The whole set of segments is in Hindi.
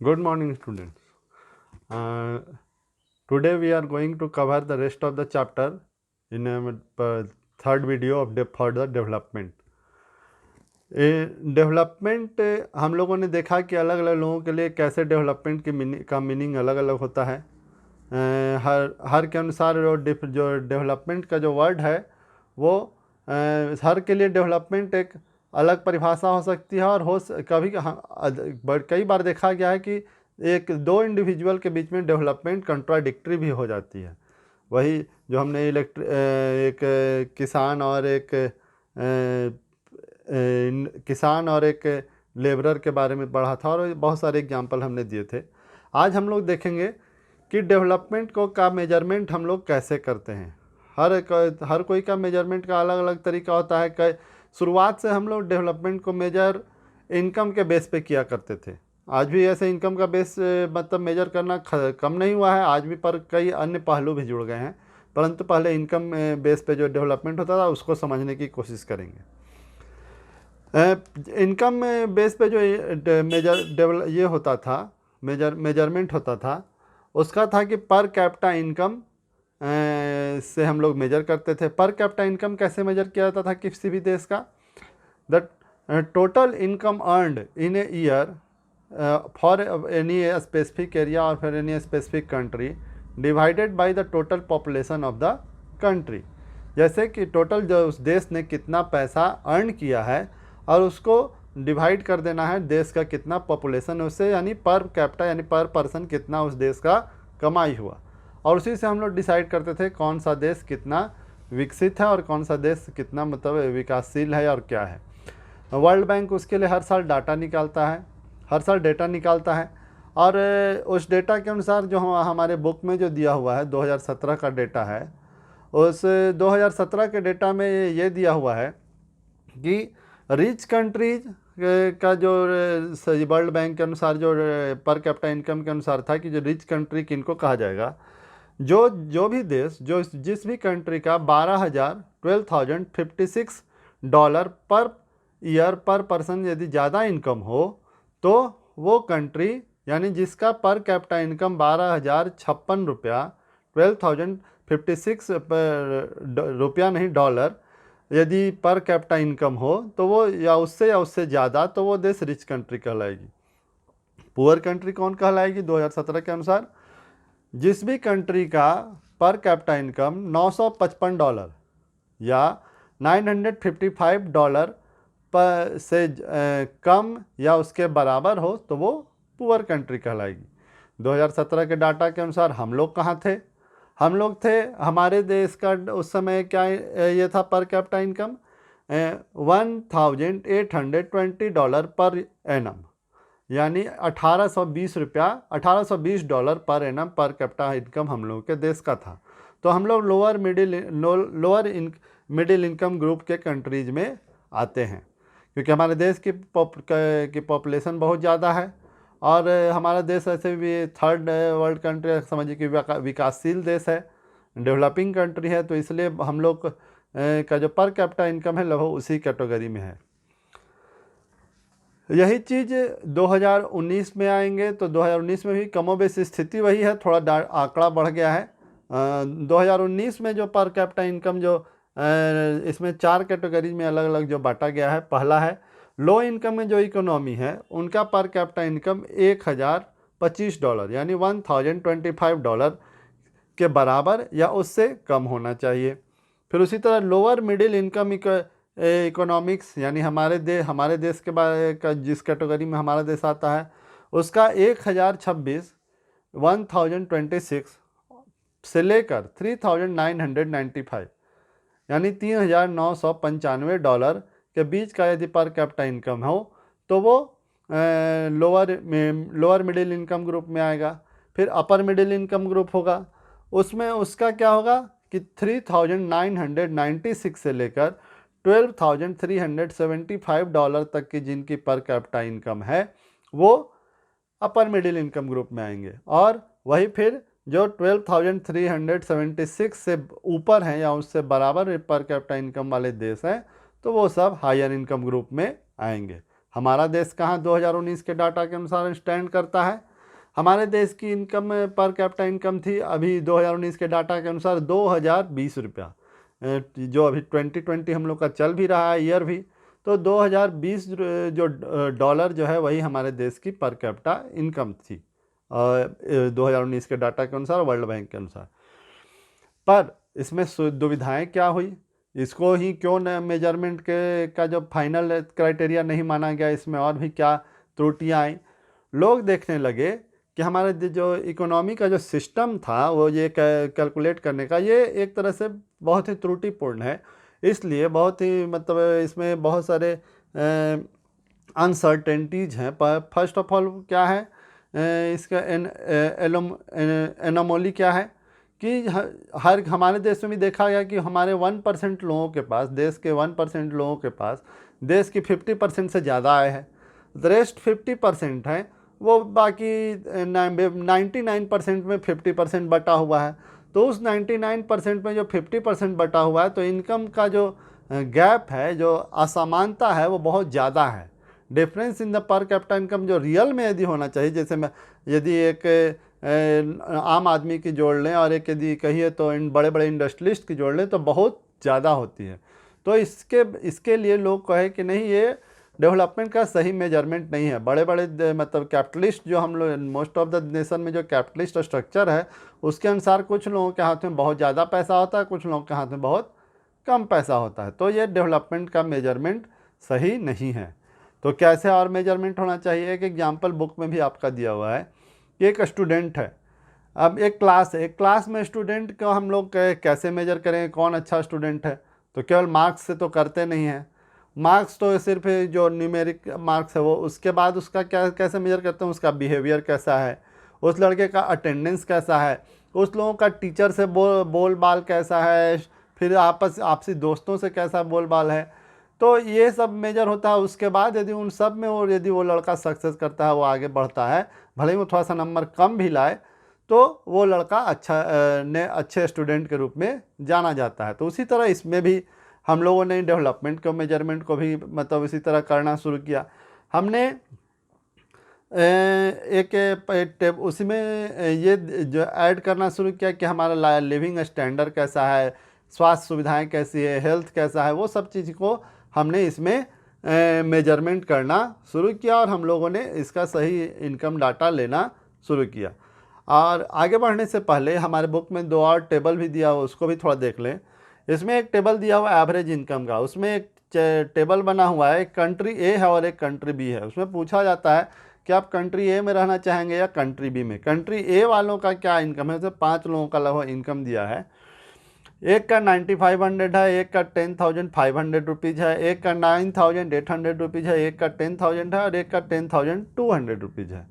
Good morning, students. Uh, Today we are going to cover the rest of the chapter in a third video of further development. Development हम लोगों ने देखा कि अलग अलग लोगों के लिए कैसे डेवलपमेंट का मीनिंग अलग अलग होता है। हर के अनुसार जो डेवलपमेंट का जो वर्ड है वो हर के लिए डेवलपमेंट एक अलग परिभाषा हो सकती है और कई बार देखा गया है कि एक दो इंडिविजुअल के बीच में डेवलपमेंट कंट्राडिक्टरी भी हो जाती है। वही जो हमने एक किसान और एक लेबरर के बारे में पढ़ा था और बहुत सारे एग्जांपल हमने दिए थे। आज हम लोग देखेंगे कि डेवलपमेंट का मेजरमेंट हम लोग कैसे करते हैं। हर कोई का मेजरमेंट का अलग अलग तरीका होता है। शुरुआत से हम लोग डेवलपमेंट को मेजर इनकम के बेस पे किया करते थे। आज भी ऐसे इनकम का बेस मतलब मेजर करना कम नहीं हुआ है आज भी, पर कई अन्य पहलू भी जुड़ गए हैं। परंतु पहले इनकम बेस पे जो डेवलपमेंट होता था उसको समझने की कोशिश करेंगे। इनकम बेस पे जो ये होता था, मेजरमेंट होता था, उसका था कि पर कैपिटा इनकम से हम लोग मेजर करते थे। पर कैपिटा इनकम कैसे मेजर किया जाता था किसी भी देश का? The total income earned in a year for any specific area और for any specific country divided by the total population of the country. जैसे कि टोटल जो उस देश ने कितना पैसा अर्न किया है और उसको डिवाइड कर देना है देश का कितना पॉपुलेशन है उससे, यानी पर कैपिटा यानी पर पर्सन कितना उस देश का कमाई हुआ। और उसी से हम लोग डिसाइड करते थे कौन सा देश कितना विकसित है और कौन सा देश कितना मतलब विकासशील है और क्या है। वर्ल्ड बैंक उसके लिए हर साल डेटा निकालता है और उस डेटा के अनुसार जो हमारे बुक में जो दिया हुआ है 2017 का डेटा है, उस 2017 के डेटा में ये दिया हुआ है कि रिच कंट्रीज का जो वर्ल्ड बैंक के अनुसार जो पर कैपिटा इनकम के अनुसार था कि जो रिच कंट्री किनको कहा जाएगा, जो भी देश जिस भी कंट्री का 12,56 डॉलर पर ईयर पर पर्सन यदि ज़्यादा इनकम हो तो वो कंट्री, यानी जिसका पर कैपिटा इनकम 12,056 रुपया 12,056 रुपया नहीं डॉलर यदि पर कैपिटा इनकम हो तो वो या उससे ज़्यादा तो वो देश रिच कंट्री कहलाएगी। पुअर कंट्री कौन कहलाएगी? 2017 के अनुसार जिस भी कंट्री का पर कैपिटा इनकम 955 डॉलर या 955 डॉलर पर से कम या उसके बराबर हो तो वो पुअर कंट्री कहलाएगी। 2017 के डाटा के अनुसार हम लोग कहाँ थे? हमारे देश का उस समय क्या ये था per capita income 1,820 dollar per annum, यानी 1820 dollar per annum per capita income हम लोगों के देश का था। तो हम लोग लोअर मिडिल इनकम ग्रुप के कंट्रीज में आते हैं क्योंकि हमारे देश की पॉपुलेशन बहुत ज़्यादा है और हमारा देश ऐसे भी थर्ड वर्ल्ड कंट्री समझिए कि विकासशील देश है, डेवलपिंग कंट्री है, तो इसलिए हम लोग का जो पर कैपिटा इनकम है लगभग उसी कैटेगरी में है। यही चीज़ 2019 में आएंगे तो 2019 में भी कमोबेश स्थिति वही है, थोड़ा आंकड़ा बढ़ गया है। 2019 में जो पर कैपिटा इनकम जो इसमें 4 कैटेगरी में अलग अलग जो बांटा गया है। पहला है लो इनकम में जो इकोनॉमी है उनका पर कैपिटा इनकम 1,025 डॉलर यानी 1,025 डॉलर के बराबर या उससे कम होना चाहिए। फिर उसी तरह लोअर मिडिल इनकम इकोनॉमिक्स यानी हमारे देश के बारे का जिस कैटेगरी में हमारा देश आता है उसका 1,026 से लेकर 3,995 यानी 3,995 डॉलर के बीच का यदि पर कैपिटा इनकम हो तो वो लोअर मिडिल इनकम ग्रुप में आएगा। फिर अपर मिडिल इनकम ग्रुप होगा, उसमें उसका क्या होगा कि 3,996 से लेकर 12,375 डॉलर तक की जिनकी पर कैपिटा इनकम है वो अपर मिडिल इनकम ग्रुप में आएंगे। और वही फिर जो 12,376 से ऊपर हैं या उससे बराबर पर कैपिटा इनकम वाले देश हैं तो वो सब हायर इनकम ग्रुप में आएंगे। हमारा देश कहाँ 2019 के डाटा के अनुसार स्टैंड करता है हमारे देश की इनकम पर कैपिटा इनकम थी अभी 2019 के डाटा के अनुसार 2020 रुपया, जो अभी 2020 हम लोग का चल भी रहा है ईयर भी, तो 2020 जो डॉलर जो है वही हमारे देश की पर कैपिटा इनकम थी 2019 के डाटा के अनुसार, वर्ल्ड बैंक के अनुसार। पर इसमें दुविधाएं क्या हुई, इसको ही क्यों न मेजरमेंट के का जो फाइनल क्राइटेरिया नहीं माना गया, इसमें और भी क्या त्रुटियां आई। लोग देखने लगे कि हमारे जो इकोनॉमी का जो सिस्टम था वो ये कैलकुलेट करने का, ये एक तरह से बहुत ही त्रुटिपूर्ण है। इसलिए बहुत ही मतलब इसमें बहुत सारे अनसर्टेनिटीज हैं। फर्स्ट ऑफ ऑल क्या है इसका एनोमोली क्या है कि हर हमारे देश में भी देखा गया कि हमारे 1% लोगों के पास, देश के 1% लोगों के पास देश की 50% से ज़्यादा आय है। रेस्ट 50% है वो बाकी 99% में 50% बटा हुआ है। तो उस 99% में जो 50% बटा हुआ है, तो इनकम का जो गैप है, जो असमानता है, वो बहुत ज़्यादा है। Difference in the per capita income जो रियल में यदि होना चाहिए, जैसे मैं यदि एक आम आदमी की जोड़ लें और एक यदि कहिए तो इन बड़े बड़े इंडस्ट्रियलिस्ट की जोड़ लें, तो बहुत ज़्यादा होती है। तो इसके लिए लोग कहे कि नहीं, ये डेवलपमेंट का सही मेजरमेंट नहीं है। बड़े बड़े मतलब कैपिटलिस्ट जो हम लोग, मोस्ट ऑफ द नेशन में जो कैपिटलिस्ट स्ट्रक्चर है, उसके अनुसार कुछ लोगों के हाथ में बहुत ज़्यादा पैसा होता है, कुछ लोगों के हाथ में बहुत कम पैसा होता है। तो ये डेवलपमेंट का मेजरमेंट सही नहीं है। तो कैसे और मेजरमेंट होना चाहिए? एक एग्जाम्पल बुक में भी आपका दिया हुआ है कि एक स्टूडेंट है, अब एक क्लास है, एक क्लास में स्टूडेंट को हम लोग कैसे मेजर करें कौन अच्छा स्टूडेंट है? तो केवल मार्क्स से तो करते नहीं हैं। मार्क्स तो सिर्फ जो न्यूमेरिक मार्क्स है वो, उसके बाद उसका क्या कैसे मेजर करते हैं? उसका बिहेवियर कैसा है, उस लड़के का अटेंडेंस कैसा है, उस लोगों का टीचर से बोल बाल कैसा है, फिर आपसी दोस्तों से कैसा बोल बाल है। तो ये सब मेजर होता है। उसके बाद यदि उन सब में और यदि वो लड़का सक्सेस करता है, वो आगे बढ़ता है, भले ही वो थोड़ा सा नंबर कम भी लाए, तो वो लड़का अच्छे स्टूडेंट के रूप में जाना जाता है। तो उसी तरह इसमें भी हम लोगों ने डेवलपमेंट को मेजरमेंट को भी मतलब इसी तरह करना शुरू किया। हमने उसी में ये जो ऐड करना शुरू किया कि हमारा लिविंग स्टैंडर्ड कैसा है, स्वास्थ्य सुविधाएं कैसी है, हेल्थ कैसा है, वो सब चीज़ को हमने इसमें मेजरमेंट करना शुरू किया और हम लोगों ने इसका सही इनकम डाटा लेना शुरू किया। और आगे बढ़ने से पहले हमारे बुक में 2 और टेबल भी दिया हुआ, उसको भी थोड़ा देख लें। इसमें एक टेबल दिया हुआ एवरेज इनकम का, उसमें एक टेबल बना हुआ है, एक कंट्री ए है और एक कंट्री बी है। उसमें पूछा जाता है कि आप कंट्री ए में रहना चाहेंगे या कंट्री बी में। कंट्री ए वालों का क्या इनकम है? उसे 5 लोगों का लगभग इनकम दिया है। एक का 9500 है, एक का 10,500 रुपीज़ है, एक का 9,800 रुपीज़ है, एक का 10,000 है और एक का 10,200 रुपीज़ है।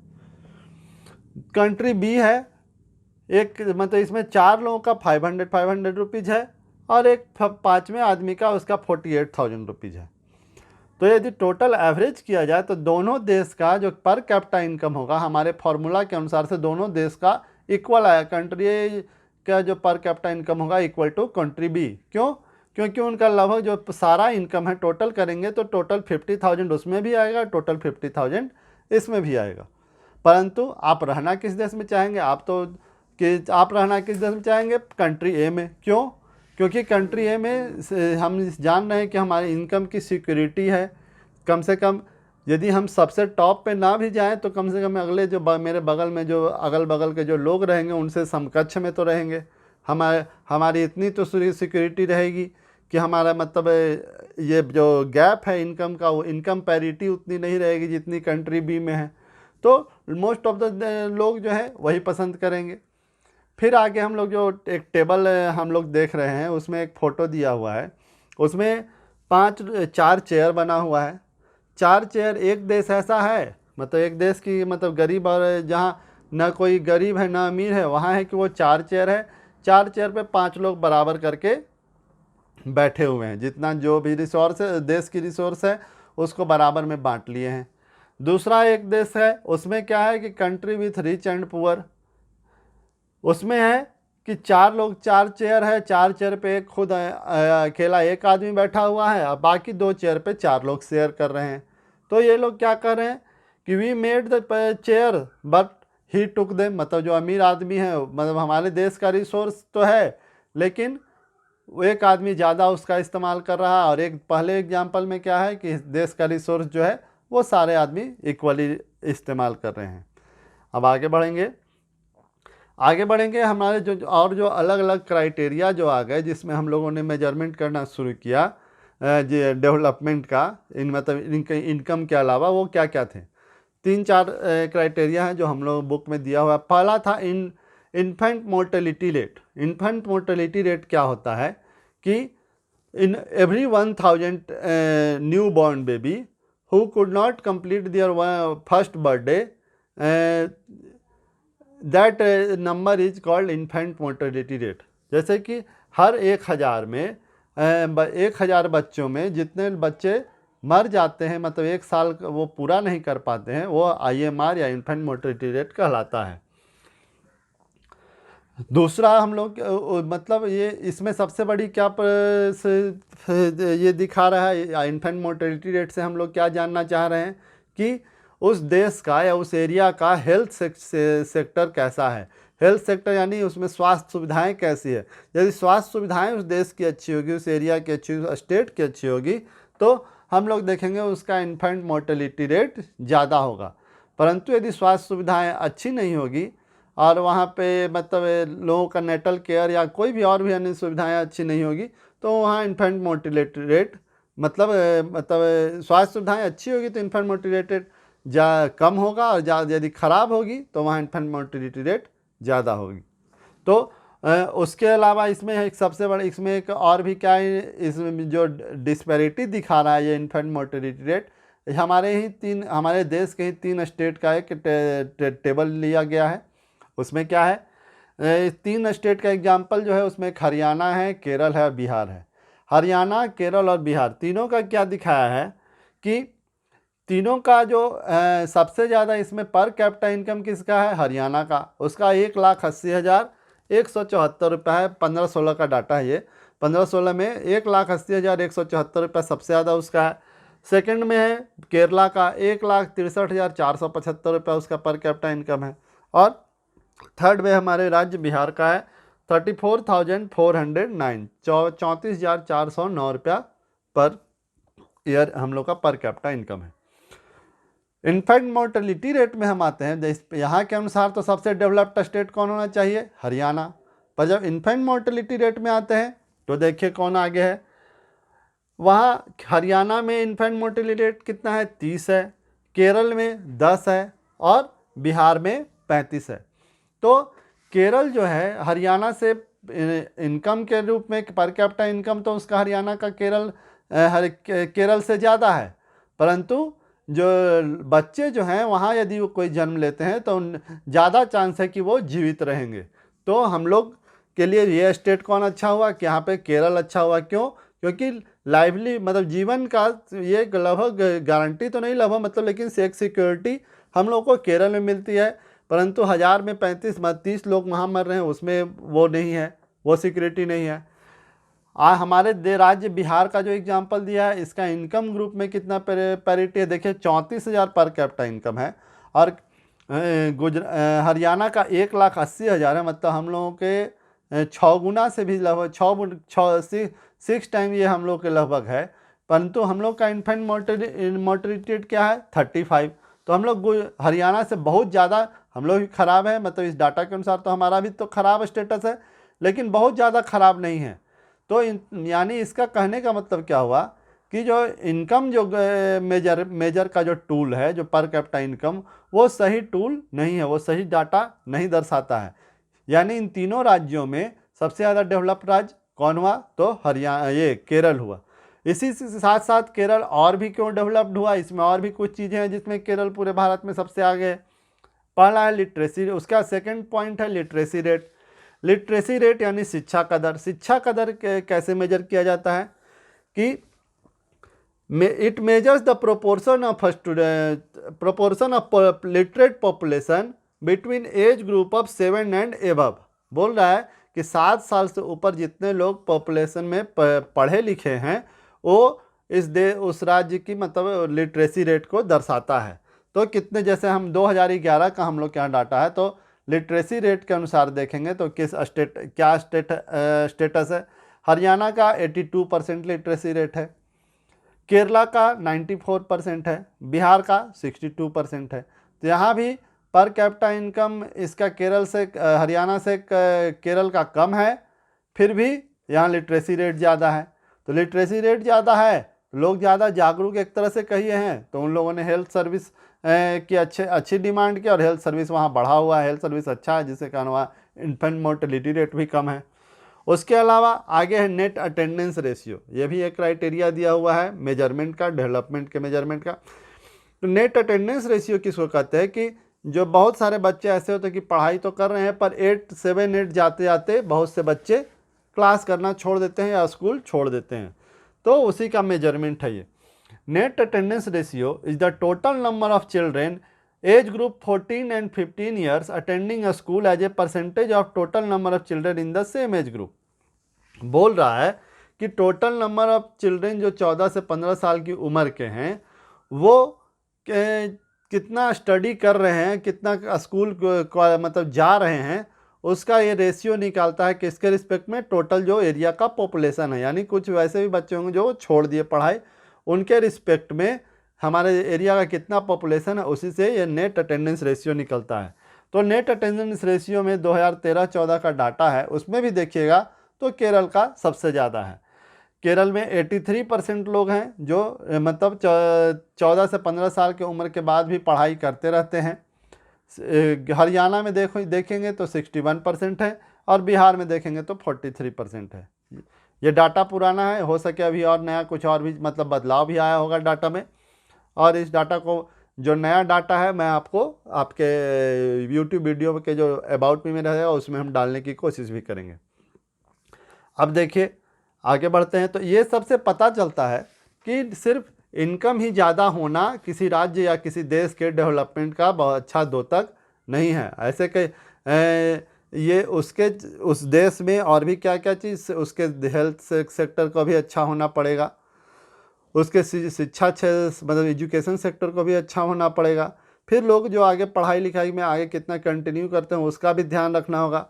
कंट्री बी है, एक मतलब इसमें 4 लोगों का 500 रुपीज़ है और एक 5वें आदमी का उसका 48,000 रुपीज़ है। तो यदि टोटल एवरेज किया जाए तो दोनों देश का जो पर कैपिटा इनकम होगा, हमारे फॉर्मूला के अनुसार से दोनों देश का इक्वल आया। कंट्री ए का जो पर कैपिटा इनकम होगा इक्वल टू कंट्री बी। क्यों? क्योंकि उनका लगभग जो सारा इनकम है टोटल करेंगे तो टोटल 50,000 उसमें भी आएगा, टोटल 50,000 इसमें भी आएगा। परंतु आप रहना किस देश में चाहेंगे? आप रहना किस देश में चाहेंगे? कंट्री ए में। क्यों? क्योंकि कंट्री ए में हम जान रहे हैं कि हमारी इनकम की सिक्योरिटी है। कम से कम यदि हम सबसे टॉप पे ना भी जाएं तो कम से कम अगले जो मेरे बगल में जो अगल बगल के जो लोग रहेंगे उनसे समकक्ष में तो रहेंगे। हमारी इतनी तो सिक्योरिटी रहेगी कि हमारा मतलब ये जो गैप है इनकम का, वो इनकम पैरिटी उतनी नहीं रहेगी जितनी कंट्री बी में है। तो मोस्ट ऑफ द लोग जो है वही पसंद करेंगे। फिर आगे हम लोग जो एक टेबल हम लोग देख रहे हैं, उसमें एक फ़ोटो दिया हुआ है, उसमें 4 चेयर बना हुआ है। 4 चेयर, एक देश ऐसा है मतलब एक देश की मतलब गरीब और जहाँ ना कोई गरीब है ना अमीर है, वहाँ है कि वो 4 चेयर है। 4 चेयर पे 5 लोग बराबर करके बैठे हुए हैं, जितना जो भी रिसोर्स है देश की रिसोर्स है उसको बराबर में बांट लिए हैं। दूसरा एक देश है, उसमें क्या है कि country with rich and poor, उसमें है कि 4 लोग 4 चेयर है, 4 चेयर पे एक खुद अकेला एक आदमी बैठा हुआ है और बाकी 2 चेयर पे 4 लोग शेयर कर रहे हैं। तो ये लोग क्या कर रहे हैं कि we made the chair but he took them, मतलब जो अमीर आदमी है, मतलब हमारे देश का रिसोर्स तो है लेकिन वो एक आदमी ज़्यादा उसका इस्तेमाल कर रहा है, और एक पहले एग्जाम्पल में क्या है कि देश का रिसोर्स जो है वो सारे आदमी इक्वली इस्तेमाल कर रहे हैं। अब आगे बढ़ेंगे हमारे जो अलग अलग क्राइटेरिया जो आ गए, जिसमें हम लोगों ने मेजरमेंट करना शुरू किया डेवलपमेंट का, मतलब इनकम के अलावा वो क्या क्या थे। 3-4 क्राइटेरिया हैं जो हम लोग बुक में दिया हुआ है। पहला था infant mortality rate. Infant mortality rate क्या होता है कि in every 1000 new born baby who could not complete their first birthday, that number is called infant mortality rate. जैसे कि हर 1000 में 1000 बच्चों में जितने बच्चे मर जाते हैं, मतलब 1 साल वो पूरा नहीं कर पाते हैं, वो IMR या इन्फेंट मोर्टेलिटी रेट कहलाता है। दूसरा हम लोग मतलब ये इसमें सबसे बड़ी क्या ये दिखा रहा है, इन्फेंट मोर्टेलिटी रेट से हम लोग क्या जानना चाह रहे हैं कि उस देश का या उस एरिया का हेल्थ सेक्टर कैसा है। हेल्थ सेक्टर यानी उसमें स्वास्थ्य सुविधाएं कैसी है। यदि स्वास्थ्य सुविधाएं उस देश की अच्छी होगी, उस एरिया की अच्छी, स्टेट की अच्छी होगी, तो हम लोग देखेंगे उसका इन्फेंट मोर्टेलिटी रेट ज़्यादा होगा। परंतु यदि स्वास्थ्य सुविधाएं अच्छी नहीं होगी और वहाँ पे मतलब लोगों का नेटल केयर या कोई भी और भी अन्य सुविधाएं अच्छी नहीं होगी, तो वहाँ इन्फेंट मोर्टेलिटी रेट मतलब स्वास्थ्य सुविधाएं अच्छी होगी तो इन्फेंट मोर्टेलिटी रेट कम होगा, और यदि ख़राब होगी तो वहाँ इन्फेंट मोर्टेलिटी रेट ज़्यादा होगी। तो उसके अलावा इसमें एक सबसे बड़ा, इसमें एक और भी क्या है, इसमें जो डिस्पैरिटी दिखा रहा है ये इन्फेंट मोर्टेलिटी रेट, हमारे देश के ही 3 स्टेट का एक टेबल लिया गया है। उसमें क्या है, 3 स्टेट का एग्जाम्पल जो है उसमें एक हरियाणा है, केरल है, बिहार है। हरियाणा, केरल और बिहार तीनों का क्या दिखाया है कि तीनों का जो सबसे ज़्यादा इसमें पर कैपिटा इनकम किसका है, हरियाणा का। उसका 1,80,174 रुपये है। 15-16 का डाटा है ये। 15-16 में 1,80,174 रुपये सबसे ज़्यादा उसका है। सेकंड में है केरला का 1,63,475 रुपये उसका पर कैपिटा इनकम है। और थर्ड में हमारे राज्य बिहार का है 34,409, 34,409 रुपया पर ईयर हम लोग का पर कैपिटा इनकम है। इन्फेंट मोर्टेलिटी रेट में हम आते हैं, यहाँ के अनुसार तो सबसे डेवलप्ड स्टेट कौन होना चाहिए, हरियाणा। पर जब इन्फेंट मोर्टेलिटी रेट में आते हैं तो देखिए कौन आगे है। वहाँ हरियाणा में इन्फेंट मोर्टेलिटी रेट कितना है, 30 है, केरल में 10 है और बिहार में 35 है। तो केरल जो है हरियाणा से इनकम के रूप में पर कैपिटा इनकम तो उसका हरियाणा का केरल से ज़्यादा है, परंतु जो बच्चे जो हैं वहाँ यदि वो कोई जन्म लेते हैं तो ज़्यादा चांस है कि वो जीवित रहेंगे। तो हम लोग के लिए ये स्टेट कौन अच्छा हुआ कि यहाँ पे केरल अच्छा हुआ। क्यों? क्योंकि लाइवली मतलब जीवन का ये लगभग गारंटी तो नहीं लगभग मतलब, लेकिन एक सिक्योरिटी हम लोग को केरल में मिलती है। परंतु 1000 में 35-30 लोग वहाँ मर रहे हैं, उसमें वो नहीं है, वो सिक्योरिटी नहीं है। हमारे राज्य बिहार का जो एग्जांपल दिया है, इसका इनकम ग्रुप में कितना पैरिटी है देखिए, 34,000 पर कैपिटा इनकम है। और हरियाणा का 1,80,000 है, मतलब हम लोगों के 6 गुना से भी लगभग 6 टाइम ये हम लोग के लगभग है। परंतु हम लोग का इन्फेंट मोर्टेलिटी रेट क्या है, 35। तो हम लोग हरियाणा से बहुत ज़्यादा हम लोग भी ख़राब है, मतलब इस डाटा के अनुसार तो हमारा भी तो ख़राब स्टेटस है, लेकिन बहुत ज़्यादा ख़राब नहीं है। तो यानी इसका कहने का मतलब क्या हुआ कि जो इनकम जो मेजर का जो टूल है, जो पर कैपिटा इनकम, वो सही टूल नहीं है, वो सही डाटा नहीं दर्शाता है। यानी इन तीनों राज्यों में सबसे ज़्यादा डेवलप्ड राज्य कौन हुआ, तो हरियाणा, ये केरल हुआ। इसी से साथ साथ केरल और भी क्यों डेवलप्ड हुआ, इसमें और भी कुछ चीज़ें हैं जिसमें केरल पूरे भारत में सबसे आगे है। पहला है लिटरेसी, उसका सेकंड पॉइंट है लिटरेसी रेट। लिटरेसी रेट यानी शिक्षा का दर। शिक्षा का दर कैसे मेजर किया जाता है कि it measures the proportion of literate population between age group of 7 and above. बोल रहा है कि 7 साल से ऊपर जितने लोग पॉपुलेशन में पढ़े लिखे हैं, वो उस राज्य की मतलब लिटरेसी रेट को दर्शाता है। तो कितने, जैसे हम 2011 का हम लोग के यहाँ डाटा है, तो लिटरेसी रेट के अनुसार देखेंगे तो किस स्टेटस है। हरियाणा का 82% लिटरेसी रेट है, केरला का 94% है, बिहार का 62% है। तो यहाँ भी पर कैपिटा इनकम इसका केरल से हरियाणा से केरल का कम है, फिर भी यहाँ लिटरेसी रेट ज़्यादा है। तो लिटरेसी रेट ज़्यादा है, लोग ज़्यादा जागरूक एक तरह से कहिए हैं, तो उन लोगों ने हेल्थ सर्विस की अच्छी डिमांड की और हेल्थ सर्विस वहाँ बढ़ा हुआ है, हेल्थ सर्विस अच्छा है, जिसके कारण वहाँ इन्फेंट मोर्टेलिटी रेट भी कम है। उसके अलावा आगे है नेट अटेंडेंस रेशियो, ये भी एक क्राइटेरिया दिया हुआ है मेजरमेंट का, डेवलपमेंट के मेजरमेंट का। तो नेट अटेंडेंस रेशियो किसको कहते हैं कि जो बहुत सारे बच्चे ऐसे होते हैं कि पढ़ाई तो कर रहे हैं पर 8, 7, 8 जाते जाते बहुत से बच्चे क्लास करना छोड़ देते हैं या स्कूल छोड़ देते हैं, तो उसी का मेजरमेंट है ये। Net attendance ratio is the total number of children age group 14 and 15 years attending a school as a percentage of total number of children in the same age group. बोल रहा है कि टोटल नंबर ऑफ चिल्ड्रेन जो 14 से 15 साल की उम्र के हैं, वो कितना स्टडी कर रहे हैं, कितना स्कूल मतलब जा रहे हैं, उसका ये रेशियो निकालता है किसके रिस्पेक्ट में, टोटल जो एरिया का पॉपुलेशन है। यानी कुछ वैसे भी बच्चे होंगे जो छोड़ दिए पढ़ाई, उनके रिस्पेक्ट में हमारे एरिया का कितना पॉपुलेशन है, उसी से ये नेट अटेंडेंस रेशियो निकलता है। तो नेट अटेंडेंस रेशियो में 2013-14 का डाटा है, उसमें भी देखिएगा तो केरल का सबसे ज़्यादा है। केरल में 83% लोग हैं जो मतलब 14 से 15 साल की उम्र के बाद भी पढ़ाई करते रहते हैं। हरियाणा में देखेंगे तो 61% है, और बिहार में देखेंगे तो 43% है। ये डाटा पुराना है, हो सके अभी और नया कुछ और भी मतलब बदलाव भी आया होगा डाटा में, और इस डाटा को जो नया डाटा है मैं आपको आपके यूट्यूब वीडियो के जो अबाउट मी में रहेगा उसमें हम डालने की कोशिश भी करेंगे। अब देखिए आगे बढ़ते हैं, तो ये सबसे पता चलता है कि सिर्फ इनकम ही ज़्यादा होना किसी राज्य या किसी देश के डेवलपमेंट का बहुत अच्छा द्योतक नहीं है। ऐसे के ये उस देश में और भी क्या क्या चीज़, उसके हेल्थ सेक्टर को भी अच्छा होना पड़ेगा, उसके शिक्षा मतलब एजुकेशन सेक्टर को भी अच्छा होना पड़ेगा, फिर लोग जो आगे पढ़ाई लिखाई में आगे कितना कंटिन्यू करते हैं उसका भी ध्यान रखना होगा।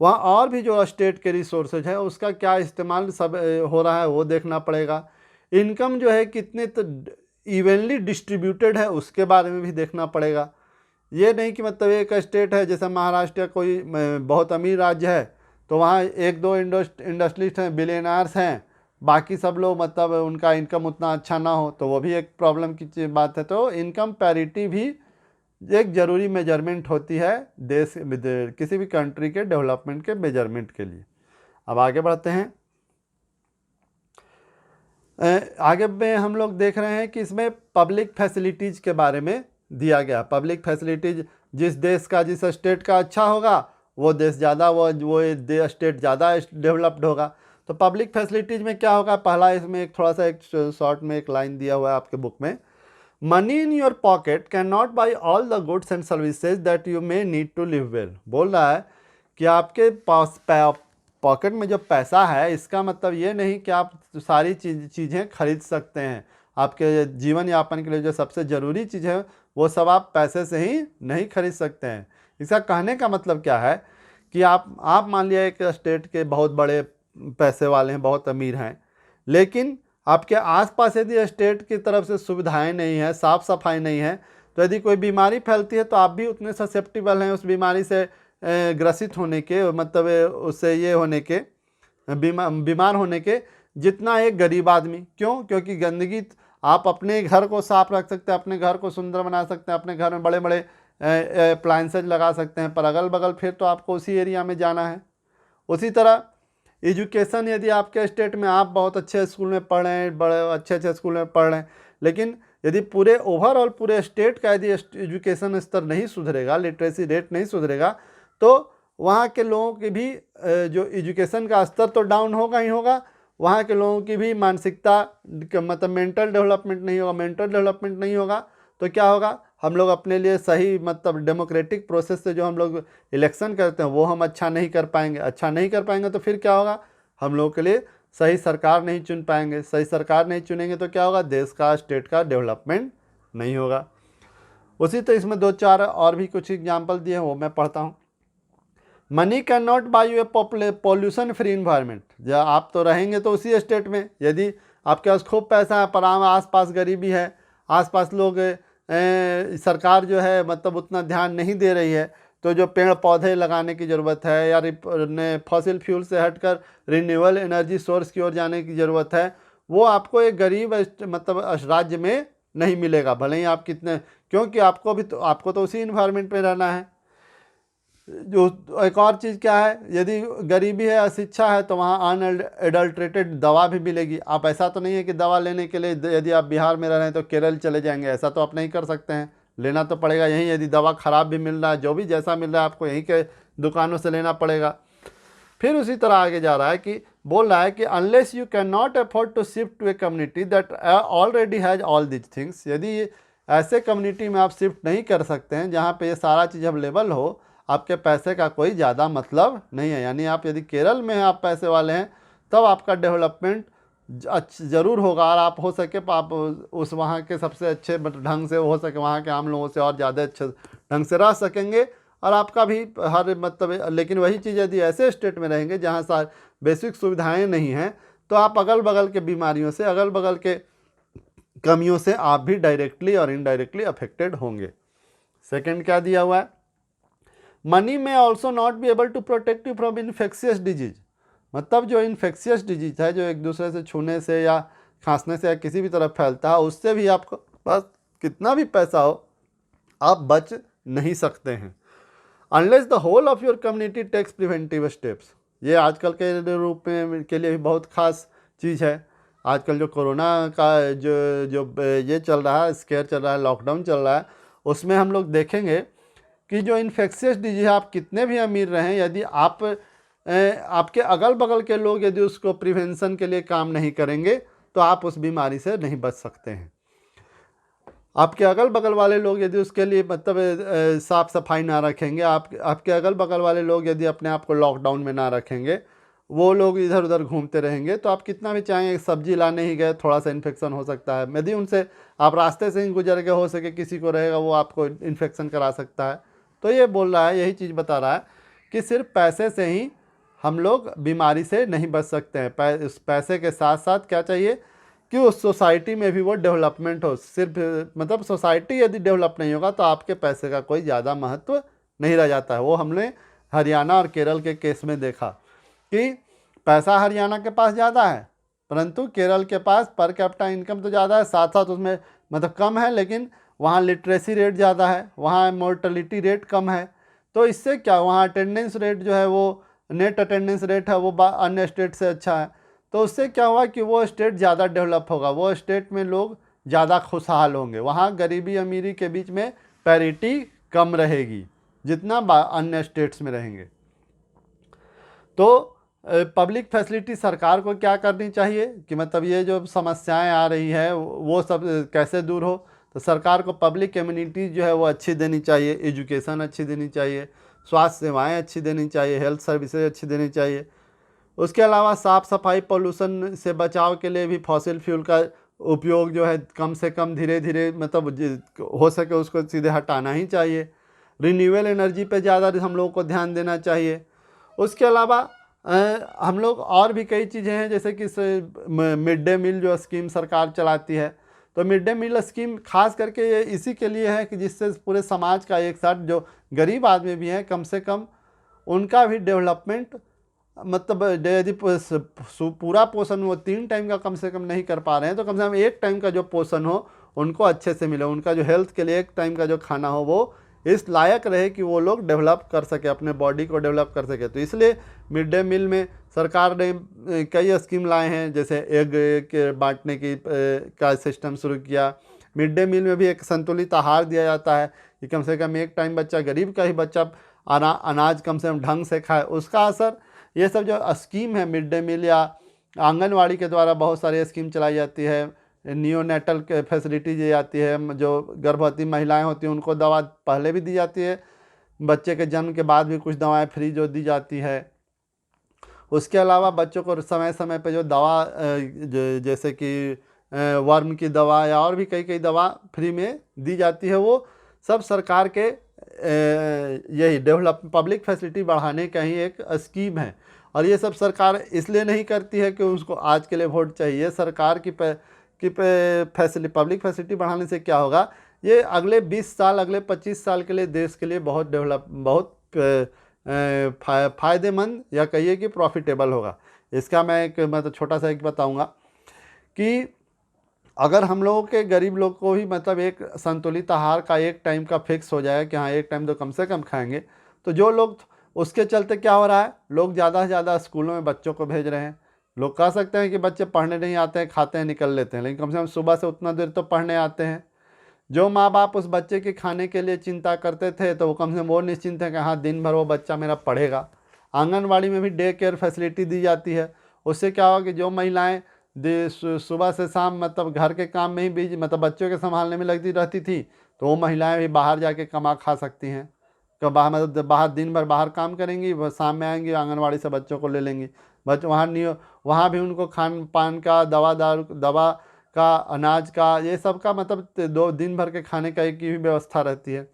वहाँ और भी जो स्टेट के रिसोर्सेज है उसका क्या इस्तेमाल सब हो रहा है वो देखना पड़ेगा। इनकम जो है कितने तो इवनली डिस्ट्रीब्यूटेड है उसके बारे में भी देखना पड़ेगा। ये नहीं कि मतलब एक स्टेट है जैसे महाराष्ट्र या कोई बहुत अमीर राज्य है तो वहाँ 1-2 इंडस्ट्रिस्ट हैं, बिलियनर्स हैं, बाकी सब लोग मतलब उनका इनकम उतना अच्छा ना हो, तो वो भी एक प्रॉब्लम की बात है। तो इनकम पैरिटी भी एक ज़रूरी मेजरमेंट होती है देश किसी भी कंट्री के डेवलपमेंट के मेजरमेंट के लिए। अब आगे बढ़ते हैं। आगे में हम लोग देख रहे हैं कि इसमें पब्लिक फैसिलिटीज़ के बारे में दिया गया। पब्लिक फैसिलिटीज़ जिस देश का जिस स्टेट का अच्छा होगा वो देश ज़्यादा वो स्टेट ज़्यादा डेवलप्ड होगा। तो पब्लिक फैसिलिटीज़ में क्या होगा, पहला इसमें एक थोड़ा सा एक शॉर्ट में एक लाइन दिया हुआ है आपके बुक में, money in your pocket can not buy all the goods and services that you may need to live well. बोल रहा है कि आपके पास पॉकेट में जो पैसा है इसका मतलब ये नहीं कि आप सारी चीज़ें खरीद सकते हैं। आपके जीवन यापन के लिए जो सबसे ज़रूरी चीज़ है वो सब आप पैसे से ही नहीं खरीद सकते हैं। इसका कहने का मतलब क्या है कि आप मान लिया एक स्टेट के बहुत बड़े पैसे वाले हैं, बहुत अमीर हैं, लेकिन आपके आसपास यदि स्टेट की तरफ से सुविधाएं नहीं है, साफ़ सफाई नहीं है, तो यदि कोई बीमारी फैलती है तो आप भी उतने ससेप्टिबल हैं उस बीमारी से ग्रसित होने के, मतलब उससे ये होने के बीमार होने के जितना एक गरीब आदमी। क्यों? क्योंकि गंदगी आप अपने घर को साफ रख सकते हैं, अपने घर को सुंदर बना सकते हैं, अपने घर में बड़े बड़े अप्लायंसेज लगा सकते हैं, पर अगल बगल फिर तो आपको उसी एरिया में जाना है। उसी तरह एजुकेशन, यदि आपके स्टेट में आप बहुत अच्छे स्कूल में पढ़ रहे हैं, बड़े अच्छे स्कूल में पढ़ रहे हैं, लेकिन यदि पूरे ओवरऑल पूरे स्टेट का यदि एजुकेशन स्तर नहीं सुधरेगा, लिटरेसी रेट नहीं सुधरेगा, तो वहाँ के लोगों की भी जो एजुकेशन का स्तर तो डाउन होगा ही होगा, वहाँ के लोगों की भी मानसिकता मतलब मेंटल डेवलपमेंट नहीं होगा। मेंटल डेवलपमेंट नहीं होगा तो क्या होगा, हम लोग अपने लिए सही मतलब डेमोक्रेटिक प्रोसेस से जो हम लोग इलेक्शन करते हैं वो हम अच्छा नहीं कर पाएंगे। अच्छा नहीं कर पाएंगे तो फिर क्या होगा, हम लोगों के लिए सही सरकार नहीं चुन पाएंगे। सही सरकार नहीं चुनेंगे तो क्या होगा, देश का स्टेट का डेवलपमेंट नहीं होगा। उसी तो इसमें 2-4 और भी कुछ एग्जाम्पल दिए हैं, वो मैं पढ़ता हूँ। Money can not by U A pollution free environment. जब आप तो रहेंगे तो उसी स्टेट में, यदि आपके पास खूब पैसा है पर आस पास गरीबी है, आस पास लोग सरकार जो है मतलब उतना ध्यान नहीं दे रही है, तो जो पेड़ पौधे लगाने की ज़रूरत है या फॉसिल फ्यूल से हटकर रिन्यूएबल एनर्जी सोर्स की ओर जाने की ज़रूरत है, वो आपको एक गरीब मतलब राज्य में नहीं मिलेगा, भले ही आप कितने, क्योंकि आपको तो उसी इन्वायरमेंट में रहना है। जो एक और चीज़ क्या है, यदि गरीबी है, अशिक्षा है, तो वहाँ अनएडल्ट्रेटेड दवा भी मिलेगी। आप ऐसा तो नहीं है कि दवा लेने के लिए यदि आप बिहार में रह रहे हैं तो केरल चले जाएंगे, ऐसा तो आप नहीं कर सकते हैं, लेना तो पड़ेगा यहीं। यदि दवा ख़राब भी मिल रहा है, जो भी जैसा मिल रहा है, आपको यहीं के दुकानों से लेना पड़ेगा। फिर उसी तरह आगे जा रहा है कि बोल रहा है कि unless you can not afford to shift to a community that already has all this things. यदि ऐसे कम्युनिटी में आप शिफ्ट नहीं कर सकते हैं जहाँ पे ये सारा चीज़ अवेलेबल हो, आपके पैसे का कोई ज़्यादा मतलब नहीं है। यानी आप यदि केरल में हैं, आप पैसे वाले हैं, तब आपका डेवलपमेंट ज़रूर होगा, और आप हो सके तो आप उस वहाँ के सबसे अच्छे ढंग से, हो सके वहाँ के आम लोगों से और ज़्यादा अच्छे ढंग से रह सकेंगे, और आपका भी हर मतलब। लेकिन वही चीज़ यदि ऐसे स्टेट में रहेंगे जहाँ सार बेसिक सुविधाएं नहीं हैं, तो आप अगल बगल के बीमारियों से, अगल बगल के कमियों से आप भी डायरेक्टली और इनडायरेक्टली अफेक्टेड होंगे। सेकंड क्या दिया हुआ है, money may also not be able to protect you from infectious disease. मतलब जो इन्फेक्शियस डिजीज है, जो एक दूसरे से छूने से या खांसने से या किसी भी तरह फैलता है, उससे भी आपको पास कितना भी पैसा हो, आप बच नहीं सकते हैं unless the whole of your community takes preventive steps. ये आजकल के रूप में के लिए भी बहुत खास चीज़ है। आजकल जो कोरोना का जो ये चल रहा है, स्केयर चल रहा है, लॉकडाउन चल रहा है, उसमें हम लोग देखेंगे कि जो इन्फेक्शियस डिजीज, आप कितने भी अमीर रहें, यदि आपके अगल बगल के लोग यदि उसको प्रिवेंशन के लिए काम नहीं करेंगे, तो आप उस बीमारी से नहीं बच सकते हैं। आपके अगल बगल वाले लोग यदि उसके लिए मतलब साफ़ सफाई ना रखेंगे, आपके अगल बगल वाले लोग यदि अपने आप को लॉकडाउन में ना रखेंगे, वो लोग इधर उधर घूमते रहेंगे, तो आप कितना भी चाहेंगे, सब्जी लाने ही गए, थोड़ा सा इन्फेक्शन हो सकता है। यदि उनसे आप रास्ते से ही गुजर के, हो सके किसी को रहेगा, वो आपको इन्फेक्शन करा सकता है। तो ये बोल रहा है, यही चीज़ बता रहा है कि सिर्फ पैसे से ही हम लोग बीमारी से नहीं बच सकते हैं। उस पैसे के साथ साथ क्या चाहिए कि उस सोसाइटी में भी वो डेवलपमेंट हो। सिर्फ मतलब सोसाइटी यदि डेवलप नहीं होगा तो आपके पैसे का कोई ज़्यादा महत्व नहीं रह जाता है। वो हमने हरियाणा और केरल के केस में देखा कि पैसा हरियाणा के पास ज़्यादा है, परंतु केरल के पास पर कैपिटा इनकम तो ज़्यादा है, साथ साथ उसमें मतलब कम है, लेकिन वहाँ लिटरेसी रेट ज़्यादा है, वहाँ मोर्टलिटी रेट कम है। तो इससे क्या, वहाँ अटेंडेंस रेट जो है, वो नेट अटेंडेंस रेट है, वो अन्य स्टेट से अच्छा है। तो उससे क्या हुआ कि वो स्टेट ज़्यादा डेवलप होगा, वो स्टेट में लोग ज़्यादा खुशहाल होंगे, वहाँ गरीबी अमीरी के बीच में पैरिटी कम रहेगी जितना अन्य स्टेट्स में रहेंगे। तो पब्लिक फैसिलिटी सरकार को क्या करनी चाहिए कि मतलब ये जो समस्याएं आ रही है वो सब कैसे दूर हो। तो सरकार को पब्लिक एम्यूनिटी जो है वो अच्छी देनी चाहिए, एजुकेशन अच्छी देनी चाहिए, स्वास्थ्य सेवाएं अच्छी देनी चाहिए, हेल्थ सर्विसेज अच्छी देनी चाहिए। उसके अलावा साफ़ सफाई, पोल्यूशन से बचाव के लिए भी फॉसिल फ्यूल का उपयोग जो है कम से कम, धीरे धीरे मतलब हो सके उसको सीधे हटाना ही चाहिए। रिन्यूएबल एनर्जी पे ज़्यादा हम लोगों को ध्यान देना चाहिए। उसके अलावा हम लोग और भी कई चीज़ें हैं, जैसे कि मिड डे मील जो स्कीम सरकार चलाती है, तो मिड डे मील स्कीम खास करके ये इसी के लिए है कि जिससे पूरे समाज का एक साथ, जो गरीब आदमी भी हैं, कम से कम उनका भी डेवलपमेंट, मतलब यदि पूरा पोषण वो 3 टाइम का कम से कम नहीं कर पा रहे हैं, तो कम से कम 1 टाइम का जो पोषण हो उनको अच्छे से मिले, उनका जो हेल्थ के लिए 1 टाइम का जो खाना हो वो इस लायक रहे कि वो लोग डेवलप कर सके, अपने बॉडी को डेवलप कर सके। तो इसलिए मिड डे मील में सरकार ने कई स्कीम लाए हैं, जैसे एग के बांटने की का सिस्टम शुरू किया। मिड डे मील में भी एक संतुलित आहार दिया जाता है कि कम से कम 1 टाइम बच्चा, गरीब का ही बच्चा अनाज कम से कम ढंग से खाए, उसका असर। ये सब जो स्कीम है मिड डे मील या आंगनवाड़ी के द्वारा बहुत सारी स्कीम चलाई जाती है, नियोनेटल फैसिलिटी दी जाती है, जो गर्भवती महिलाएं होती हैं उनको दवा पहले भी दी जाती है, बच्चे के जन्म के बाद भी कुछ दवाएं फ्री जो दी जाती है। उसके अलावा बच्चों को समय समय पे जो दवा जैसे कि वर्म की दवा या और भी कई दवा फ्री में दी जाती है, वो सब सरकार के यही डेवलप पब्लिक फैसिलिटी बढ़ाने का ही एक स्कीम है। और ये सब सरकार इसलिए नहीं करती है कि उसको आज के लिए वोट चाहिए। सरकार की फैसिलिटी पब्लिक फैसिलिटी बढ़ाने से क्या होगा, ये अगले 20 साल अगले 25 साल के लिए देश के लिए बहुत फ़ायदेमंद या कहिए कि प्रॉफिटेबल होगा। इसका मैं एक मतलब छोटा सा एक बताऊंगा कि अगर हम लोगों के गरीब लोग को भी मतलब एक संतुलित आहार का एक टाइम का फिक्स हो जाएगा कि हाँ एक टाइम तो कम से कम खाएंगे, तो जो लोग उसके चलते क्या हो रहा है, लोग ज़्यादा से ज़्यादा स्कूलों में बच्चों को भेज रहे हैं। लोग कह सकते हैं कि बच्चे पढ़ने नहीं आते हैं, खाते हैं निकल लेते हैं, लेकिन कम से कम सुबह से उतना देर तो पढ़ने आते हैं। जो माँ बाप उस बच्चे के खाने के लिए चिंता करते थे तो वो कम से कम वो निश्चिंत है कि हाँ दिन भर वो बच्चा मेरा पढ़ेगा। आंगनवाड़ी में भी डे केयर फैसिलिटी दी जाती है। उससे क्या होगा कि जो महिलाएं सुबह से शाम मतलब घर के काम में ही बिजी मतलब बच्चों के संभालने में लगती रहती थी, तो वो महिलाएं भी बाहर जाके कमा खा सकती हैं। तो बाहर मतलब बाहर दिन भर बाहर काम करेंगी, वह शाम में आएंगी आंगनवाड़ी से बच्चों को ले लेंगी। बच्चे वहाँ नहीं, वहाँ भी उनको खान पान का दवा का अनाज का ये सब का मतलब 2 दिन भर के खाने का की भी व्यवस्था रहती है।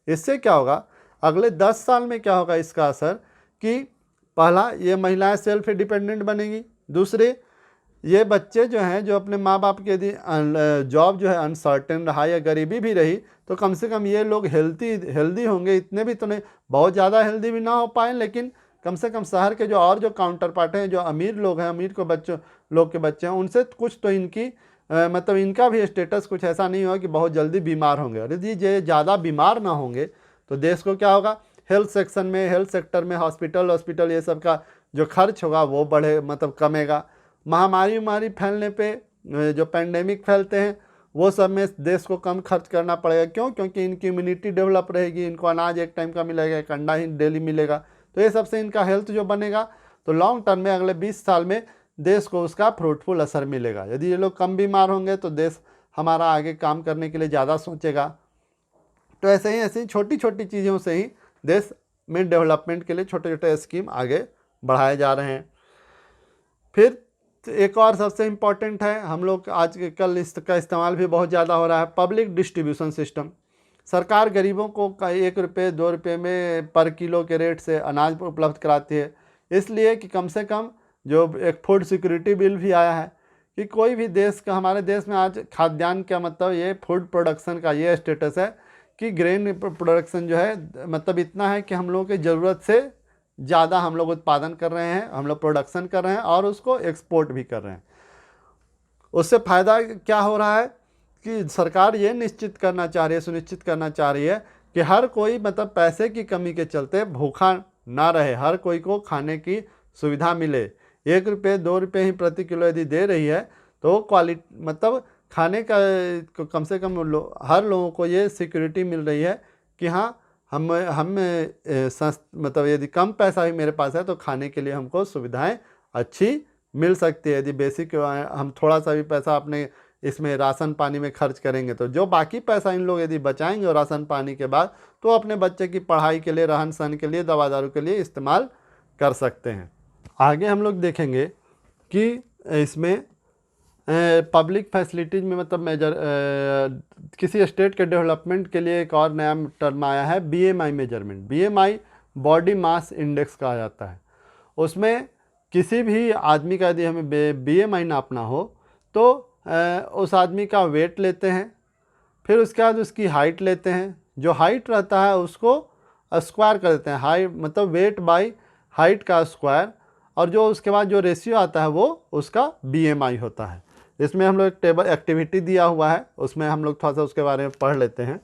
इससे क्या होगा, अगले 10 साल में क्या होगा इसका असर कि पहला ये महिलाएं सेल्फ डिपेंडेंट बनेगी। दूसरे ये बच्चे जो हैं जो अपने माँ बाप के यदि जॉब जो है अनसर्टेन रहा या गरीबी भी रही तो कम से कम ये लोग हेल्दी होंगे। इतने भी तो नहीं, बहुत ज़्यादा हेल्दी भी ना हो पाए, लेकिन कम से कम शहर के जो काउंटर पार्ट हैं, जो अमीर लोग हैं, अमीर को लोग के बच्चे हैं, उनसे कुछ तो इनकी मतलब इनका भी स्टेटस कुछ ऐसा नहीं होगा कि बहुत जल्दी बीमार होंगे। और यदि ये ज़्यादा बीमार ना होंगे तो देश को क्या होगा, हेल्थ सेक्टर में हॉस्पिटल ये सब का जो खर्च होगा वो बढ़े मतलब कमेगा। महामारी फैलने पे जो पेंडेमिक फैलते हैं वो सब में देश को कम खर्च करना पड़ेगा। क्यों? क्योंकि इनकी इम्यूनिटी डेवलप रहेगी, इनको अनाज एक टाइम का मिलेगा, एक अंडा ही डेली मिलेगा। तो ये सबसे इनका हेल्थ जो बनेगा तो लॉन्ग टर्म में अगले 20 साल में देश को उसका फ्रूटफुल असर मिलेगा। यदि ये लोग कम बीमार होंगे तो देश हमारा आगे काम करने के लिए ज़्यादा सोचेगा। तो ऐसे ही छोटी छोटी चीज़ों से ही देश में डेवलपमेंट के लिए छोटे छोटे स्कीम आगे बढ़ाए जा रहे हैं। फिर एक और सबसे इम्पॉर्टेंट है, हम लोग आज कल इसका इस्तेमाल भी बहुत ज़्यादा हो रहा है, पब्लिक डिस्ट्रीब्यूशन सिस्टम। सरकार गरीबों को 1 रुपये 2 रुपये में पर किलो के रेट से अनाज उपलब्ध कराती है, इसलिए कि कम से कम जो एक फूड सिक्योरिटी बिल भी आया है कि कोई भी देश का, हमारे देश में आज खाद्यान्न का मतलब ये फूड प्रोडक्शन का ये स्टेटस है कि ग्रेन प्रोडक्शन जो है मतलब इतना है कि हम लोगों की ज़रूरत से ज़्यादा हम लोग उत्पादन कर रहे हैं, हम लोग प्रोडक्शन कर रहे हैं और उसको एक्सपोर्ट भी कर रहे हैं। उससे फ़ायदा क्या हो रहा है कि सरकार ये सुनिश्चित करना चाह रही है कि हर कोई मतलब पैसे की कमी के चलते भूखा ना रहे, हर कोई को खाने की सुविधा मिले। 1 रुपये 2 रुपये ही प्रति किलो यदि दे रही है तो क्वालिटी मतलब खाने का कम से कम हर लोगों को ये सिक्योरिटी मिल रही है कि हाँ हम मतलब यदि कम पैसा भी मेरे पास है तो खाने के लिए हमको सुविधाएं अच्छी मिल सकती है। यदि बेसिक हम थोड़ा सा भी पैसा अपने इसमें राशन पानी में खर्च करेंगे तो जो बाकी पैसा इन लोग यदि बचाएंगे और राशन पानी के बाद तो अपने बच्चे की पढ़ाई के लिए, रहन सहन के लिए, दवा दारू के लिए इस्तेमाल कर सकते हैं। आगे हम लोग देखेंगे कि इसमें पब्लिक फैसिलिटीज़ में मतलब किसी स्टेट के डेवलपमेंट के लिए एक और नया टर्म आया है, BMI measurement. BMI body mass index कहा जाता है। उसमें किसी भी आदमी का यदि हमें BMI नापना हो तो उस आदमी का वेट लेते हैं, फिर उसके बाद उसकी हाइट लेते हैं, जो हाइट रहता है उसको स्क्वायर कर देते हैं, हाइट मतलब वेट बाई हाइट का स्क्वायर, और जो उसके बाद जो रेशियो आता है वो उसका BMI होता है। इसमें हम लोग एक टेबल एक्टिविटी दिया हुआ है, उसमें हम लोग थोड़ा सा उसके बारे में पढ़ लेते हैं।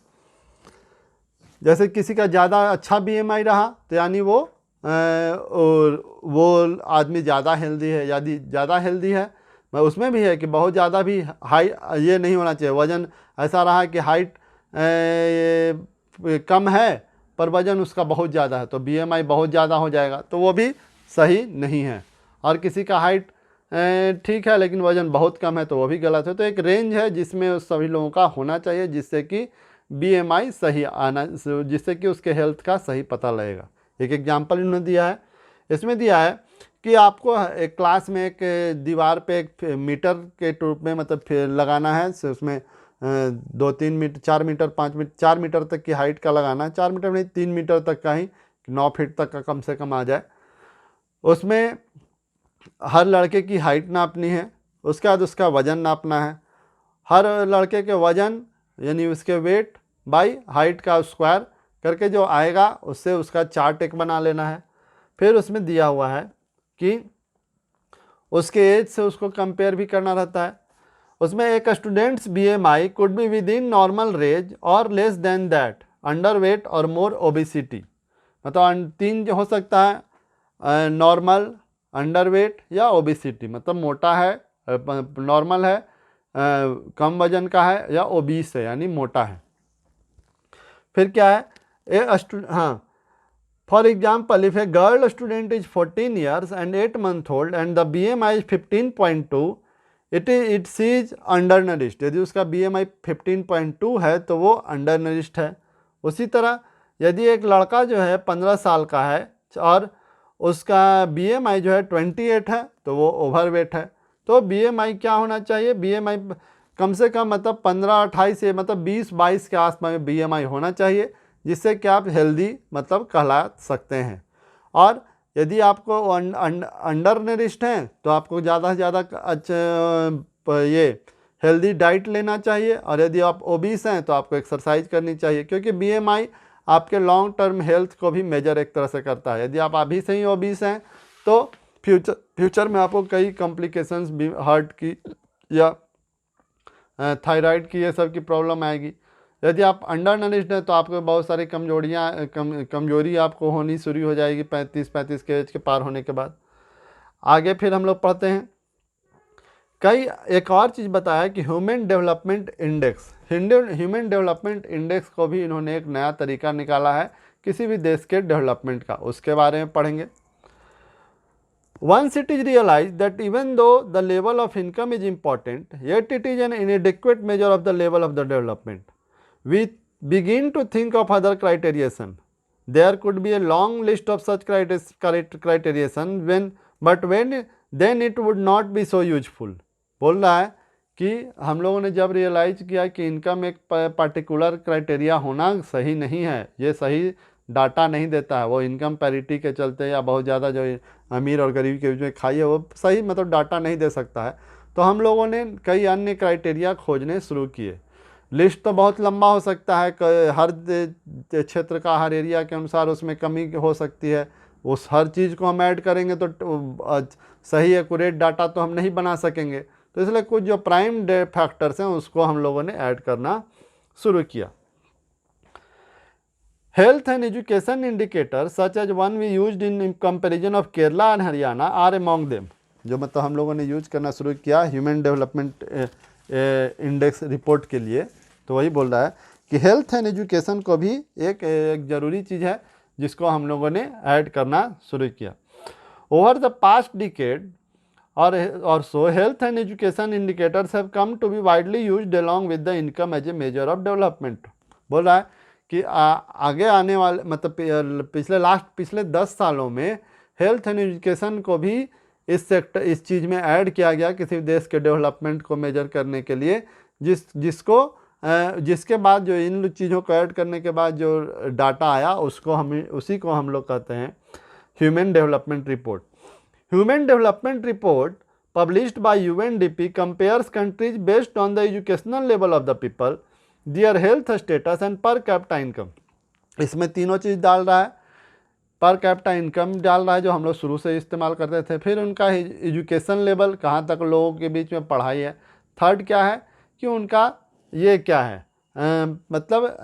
जैसे किसी का ज़्यादा अच्छा BMI रहा तो यानी वो आदमी ज़्यादा हेल्दी है, यदि ज़्यादा हेल्दी है उसमें भी है कि बहुत ज़्यादा भी हाई ये नहीं होना चाहिए। वज़न ऐसा रहा कि हाइट कम है पर वज़न उसका बहुत ज़्यादा है तो BMI बहुत ज़्यादा हो जाएगा, तो वो भी सही नहीं है। और किसी का हाइट ठीक है लेकिन वज़न बहुत कम है तो वो भी गलत है। तो एक रेंज है जिसमें सभी लोगों का होना चाहिए जिससे कि BMI सही आना, जिससे कि उसके हेल्थ का सही पता लगेगा। एक एग्जांपल इन्होंने दिया है, इसमें दिया है कि आपको एक क्लास में एक दीवार पे एक मीटर के रूप में मतलब लगाना है, उसमें 2-3 मीटर 4 मीटर 5 मीटर 4 मीटर तक की हाइट का लगाना है, 4 मीटर नहीं 3 मीटर तक का ही, 9 फीट तक का कम से कम आ जाए। उसमें हर लड़के की हाइट नापनी है, उसके बाद उसका वज़न नापना है। हर लड़के के वज़न यानी उसके वेट बाई हाइट का स्क्वायर करके जो आएगा उससे उसका चार्ट एक बना लेना है। फिर उसमें दिया हुआ है कि उसके एज से उसको कंपेयर भी करना रहता है। उसमें एक students BMI could be within normal range और less than that, underweight और मोर ओबिसिटी। मतलब 3 जो हो सकता है, नॉर्मल, अंडर वेट या ओबिसिटी, मतलब मोटा है, नॉर्मल है, कम वजन का है, या ओबीस है यानी मोटा है। फिर क्या है, हाँ, for example if a girl student is 14 years and 8 months old and the BMI is 15.2, it says undernourished. यदि उसका BMI 15.2 है तो वो अंडर नरिश्ड है। उसी तरह यदि एक लड़का जो है 15 साल का है और उसका BMI जो है 28 है तो वो ओवरवेट है। तो BMI क्या होना चाहिए, BMI कम से कम मतलब 15-28 से मतलब 20-22 के आसपास BMI होना चाहिए, जिससे कि आप हेल्दी मतलब कहला सकते हैं। और यदि आपको अंडर नरिश्ड हैं तो आपको ज़्यादा से ज़्यादा ये हेल्दी डाइट लेना चाहिए, और यदि आप ओबीस हैं तो आपको एक्सरसाइज करनी चाहिए, क्योंकि BMI आपके लॉन्ग टर्म हेल्थ को भी मेजर एक तरह से करता है। यदि आप अभी से ही ओबीस हैं तो फ्यूचर में आपको कई कॉम्प्लिकेशंस भी हार्ट की या थायराइड की ये सब की प्रॉब्लम आएगी। यदि आप अंडर नरिश्ड हैं तो आपको बहुत सारी कमजोरी आपको होनी शुरू हो जाएगी 35 के एज के पार होने के बाद। आगे फिर हम लोग पढ़ते हैं एक और चीज़ बताया कि ह्यूमन डेवलपमेंट इंडेक्स को भी इन्होंने एक नया तरीका निकाला है किसी भी देश के डेवलपमेंट का, उसके बारे में पढ़ेंगे। Once it is realized that even though the level of income is important, yet it is an inadequate measure of the level of the development, we begin to think of other criterion. There could be a long list of such criterion, then it would not be so useful. बोल रहा है कि हम लोगों ने जब रियलाइज किया कि इनकम एक पर्टिकुलर क्राइटेरिया होना सही नहीं है, ये सही डाटा नहीं देता है, वो इनकम पैरिटी के चलते या बहुत ज़्यादा जो अमीर और गरीब के बीच में खाई है वो सही मतलब डाटा नहीं दे सकता है, तो हम लोगों ने कई अन्य क्राइटेरिया खोजने शुरू किए। लिस्ट तो बहुत लंबा हो सकता है, हर क्षेत्र का हर एरिया के अनुसार उसमें कमी हो सकती है, उस हर चीज़ को हम ऐड करेंगे तो सही एक्यूरेट डाटा तो हम नहीं बना सकेंगे। तो इसलिए कुछ जो प्राइम फैक्टर्स हैं उसको हम लोगों ने ऐड करना शुरू किया। Health and education indicators such as one we used in comparison of Kerala and Haryana are among them। जो मतलब हम लोगों ने यूज करना शुरू किया ह्यूमन डेवलपमेंट इंडेक्स रिपोर्ट के लिए, तो वही बोल रहा है कि हेल्थ एंड एजुकेशन को भी एक ज़रूरी चीज़ है जिसको हम लोगों ने ऐड करना शुरू किया। Over the past decade or so health and education indicators have come to be widely used along with the income as a measure of development. बोल रहा है कि आगे आने वाले मतलब पिछले 10 सालों में हेल्थ एंड एजुकेशन को भी इस चीज़ में ऐड किया गया किसी देश के डेवलपमेंट को मेजर करने के लिए, जिसके बाद जो इन चीज़ों को ऐड करने के बाद जो डाटा आया उसी को हम लोग कहते हैं human development report. Human development report published by UNDP compares countries based on the educational level of the people, their health status and per capita income. इसमें तीनों चीज़ डाल रहा है, पर कैपिटा इनकम डाल रहा है जो हम लोग शुरू से इस्तेमाल करते थे, फिर उनका एजुकेशन लेवल कहाँ तक लोगों के बीच में पढ़ाई है, थर्ड क्या है कि उनका ये क्या है मतलब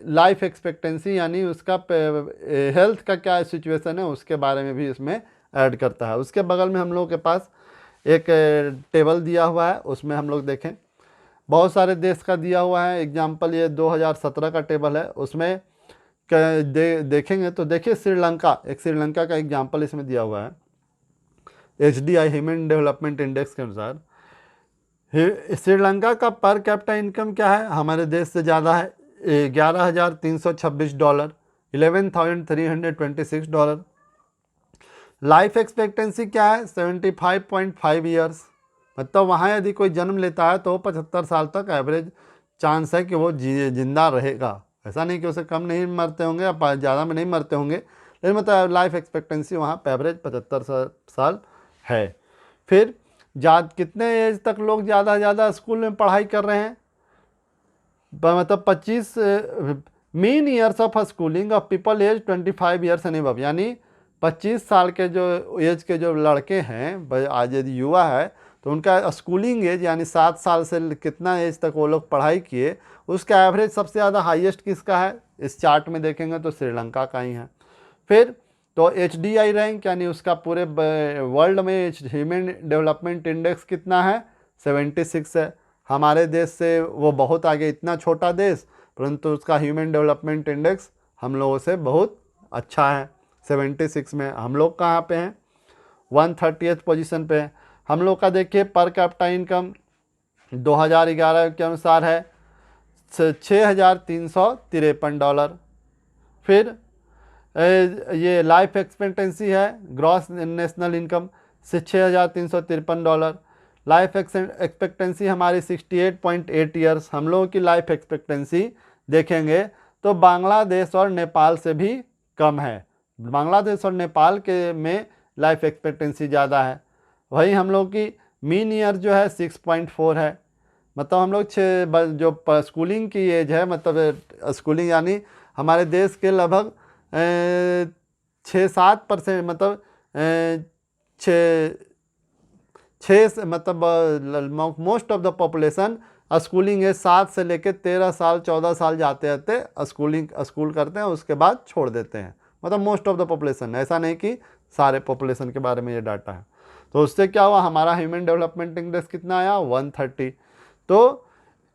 लाइफ एक्सपेक्टेंसी यानी उसका हेल्थ का क्या सिचुएशन है उसके बारे में भी इसमें ऐड करता है। उसके बगल में हम लोगों के पास एक टेबल दिया हुआ है, उसमें हम लोग देखें बहुत सारे देश का दिया हुआ है। एग्जाम्पल ये 2017 का टेबल है, उसमें देखेंगे तो देखिए श्रीलंका का एग्जाम्पल इसमें दिया हुआ है। HDI ह्यूमन डेवलपमेंट इंडेक्स के अनुसार श्रीलंका का पर कैपिटा इनकम क्या है, हमारे देश से ज़्यादा है, $11,326, $11,326। लाइफ एक्सपेक्टेंसी क्या है, 75.5 ईयर्स, मतलब वहाँ यदि कोई जन्म लेता है तो 75 साल तक एवरेज चांस है कि वो जिंदा रहेगा। ऐसा नहीं कि उसे कम नहीं मरते होंगे या ज़्यादा में नहीं मरते होंगे, लेकिन मतलब लाइफ एक्सपेक्टेंसी वहाँ पे एवरेज 75 साल है। फिर कितने एज तक लोग ज़्यादा से ज़्यादा स्कूल में पढ़ाई कर रहे हैं, मतलब 25 mean years of schooling of people age 25 years and above, यानी 25 साल के जो एज के जो लड़के हैं, आज यदि युवा है तो उनका स्कूलिंग एज यानी 7 साल से कितना एज तक वो लोग पढ़ाई किए, उसका एवरेज सबसे ज़्यादा हाईएस्ट किसका है इस चार्ट में देखेंगे तो श्रीलंका का ही है। फिर तो HDI रैंक यानी उसका पूरे वर्ल्ड में ह्यूमन डेवलपमेंट इंडेक्स कितना है 76 है। हमारे देश से वो बहुत आगे, इतना छोटा देश परंतु उसका ह्यूमन डेवलपमेंट इंडेक्स हम लोगों से बहुत अच्छा है 76 में। हम लोग कहाँ पे हैं 130th पोजीशन पे है। हम लोग का देखिए पर कैपिटा इनकम 2011 के अनुसार है $6,353। फिर ये लाइफ एक्सपेक्टेंसी है ग्रॉस नेशनल इनकम से $6,353। लाइफ एक्सपेक्टेंसी हमारी 68.8 ईयर्स। हम लोगों की लाइफ एक्सपेक्टेंसी देखेंगे तो बांग्लादेश और नेपाल से भी कम है। बांग्लादेश और नेपाल के में लाइफ एक्सपेक्टेंसी ज़्यादा है। वही हम लोग की मीन ईयर जो है 6.4 है। मतलब हम लोग जो स्कूलिंग की एज है, मतलब स्कूलिंग यानी हमारे देश के लगभग 6-7%, मतलब 6 मतलब most of the population schooling age 7 से लेकर 13 साल 14 साल जाते रहते स्कूल करते हैं, उसके बाद छोड़ देते हैं। मतलब मोस्ट ऑफ द पॉपुलेशन, ऐसा नहीं कि सारे पॉपुलेशन के बारे में ये डाटा है। तो उससे क्या हुआ, हमारा ह्यूमन डेवलपमेंट इंडेक्स कितना आया 130। तो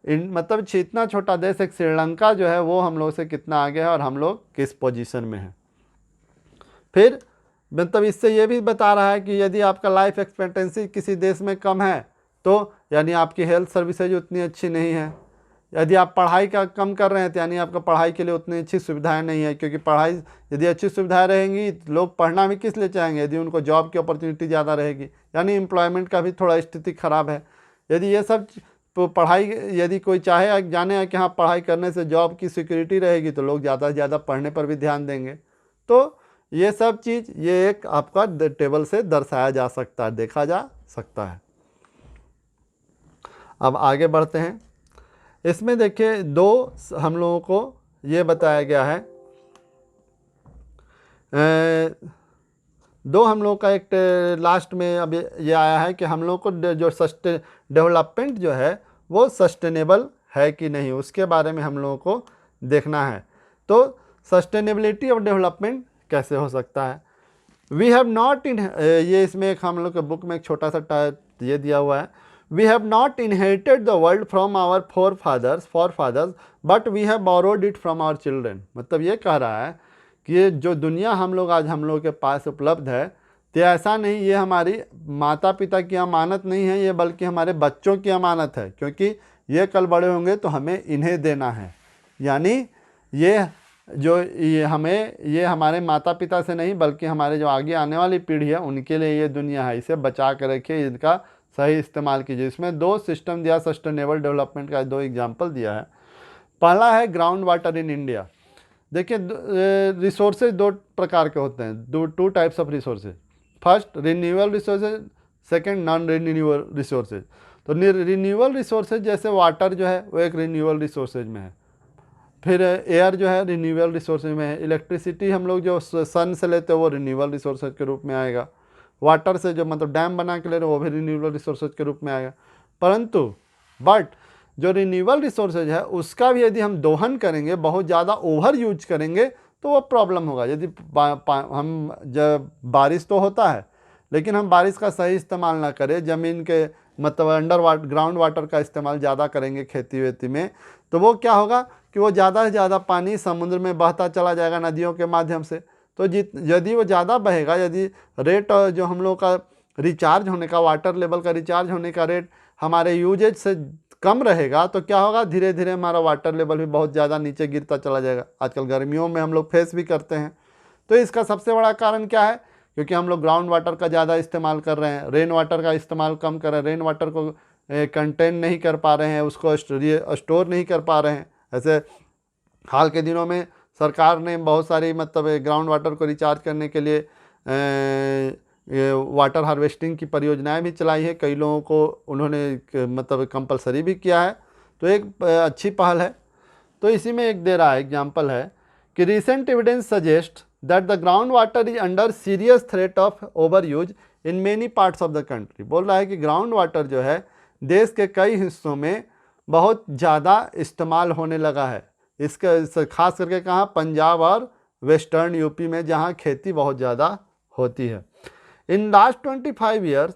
मतलब इतना छोटा देश एक श्रीलंका जो है वो हम लोग से कितना आगे है और हम लोग किस पोजीशन में हैं। फिर मतलब इससे ये भी बता रहा है कि यदि आपका लाइफ एक्सपेक्टेंसी किसी देश में कम है तो यानी आपकी हेल्थ सर्विसेज उतनी अच्छी नहीं है। यदि आप पढ़ाई का कम कर रहे हैं तो यानी आपका पढ़ाई के लिए उतनी अच्छी सुविधाएं नहीं है, क्योंकि पढ़ाई यदि अच्छी सुविधाएं रहेंगी लोग पढ़ना भी किस लिए चाहेंगे यदि उनको जॉब की अपॉर्चुनिटी ज़्यादा रहेगी, यानी एम्प्लॉयमेंट का भी थोड़ा स्थिति ख़राब है। यदि ये सब तो पढ़ाई यदि कोई चाहे जाने कि हाँ पढ़ाई करने से जॉब की सिक्योरिटी रहेगी तो लोग ज़्यादा से ज़्यादा पढ़ने पर भी ध्यान देंगे। तो ये सब चीज़ ये एक आपका टेबल से दर्शाया जा सकता है, देखा जा सकता है। अब आगे बढ़ते हैं। इसमें देखिए दो हम लोगों को ये बताया गया है, दो हम लोग का एक लास्ट में अब ये आया है कि हम लोग को जो डेवलपमेंट जो है वो सस्टेनेबल है कि नहीं, उसके बारे में हम लोगों को देखना है। तो सस्टेनेबिलिटी ऑफ डेवलपमेंट कैसे हो सकता है। वी हैव नॉट ये इसमें एक हम लोग के बुक में एक छोटा सा ये दिया हुआ है, we have not inherited the world from our forefathers but we have borrowed it from our children. मतलब ये कह रहा है कि ये जो दुनिया हम लोग आज हम लोग के पास उपलब्ध है तो ऐसा नहीं, ये हमारी माता पिता की अमानत नहीं है, ये बल्कि हमारे बच्चों की अमानत है, क्योंकि ये कल बड़े होंगे तो हमें इन्हें देना है। यानी ये हमारे माता पिता से नहीं बल्कि हमारे जो आगे आने वाली पीढ़ी है उनके लिए ये दुनिया है, इसे बचा कर रखिए, इनका सही इस्तेमाल कीजिए। इसमें दो सिस्टम दिया सस्टेनेबल डेवलपमेंट का, दो एग्जाम्पल दिया है। पहला है ग्राउंड वाटर इन इंडिया। देखिए रिसोर्सेज दो प्रकार के होते हैं, two types of resources. First renewable resources, second non renewable resources. तो रिन्यूएबल रिसोर्सेज जैसे वाटर जो है वो एक रिन्यूएबल रिसोर्सेज में है, फिर एयर जो है रिन्यूएबल रिसोर्सेज में है, इलेक्ट्रिसिटी हम लोग जो सन से लेते हैं वो रिन्यूएबल रिसोर्सेज के रूप में आएगा, वाटर से जो मतलब डैम बना के ले रहे हैं वो भी रिन्यूएबल रिसोर्सेज के रूप में आएगा। परंतु जो रिन्यूएबल रिसोर्सेज है उसका भी यदि हम दोहन करेंगे, बहुत ज़्यादा ओवर यूज करेंगे तो वो प्रॉब्लम होगा। यदि हम जब बारिश तो होता है लेकिन हम बारिश का सही इस्तेमाल ना करें, ज़मीन के मतलब ग्राउंड वाटर का इस्तेमाल ज़्यादा करेंगे खेती वेती में, तो वो क्या होगा कि वो ज़्यादा से ज़्यादा पानी समुद्र में बहता चला जाएगा नदियों के माध्यम से। तो यदि वो ज़्यादा बहेगा, यदि रेट जो हम लोग का रिचार्ज होने का, वाटर लेवल का रिचार्ज होने का रेट हमारे यूजेज से कम रहेगा तो क्या होगा, धीरे धीरे हमारा वाटर लेवल भी बहुत ज़्यादा नीचे गिरता चला जाएगा। आजकल गर्मियों में हम लोग फेस भी करते हैं। तो इसका सबसे बड़ा कारण क्या है, क्योंकि हम लोग ग्राउंड वाटर का ज़्यादा इस्तेमाल कर रहे हैं, रेन वाटर का इस्तेमाल कम कर रहे हैं। रेन वाटर को कंटेन नहीं कर पा रहे हैं, उसको स्टोर नहीं कर पा रहे हैं। ऐसे हाल के दिनों में सरकार ने बहुत सारी मतलब ग्राउंड वाटर को रिचार्ज करने के लिए वाटर हार्वेस्टिंग की परियोजनाएं भी चलाई है, कई लोगों को उन्होंने मतलब कंपलसरी भी किया है, तो एक अच्छी पहल है। तो इसी में एक दे रहा है एग्जाम्पल है कि recent evidence suggest that the ground water is under serious threat of over use in many parts of the country. बोल रहा है कि ग्राउंड वाटर जो है देश के कई हिस्सों में बहुत ज़्यादा इस्तेमाल होने लगा है। इसका खास करके कहाँ, पंजाब और वेस्टर्न यूपी में, जहाँ खेती बहुत ज़्यादा होती है। In last 25 years,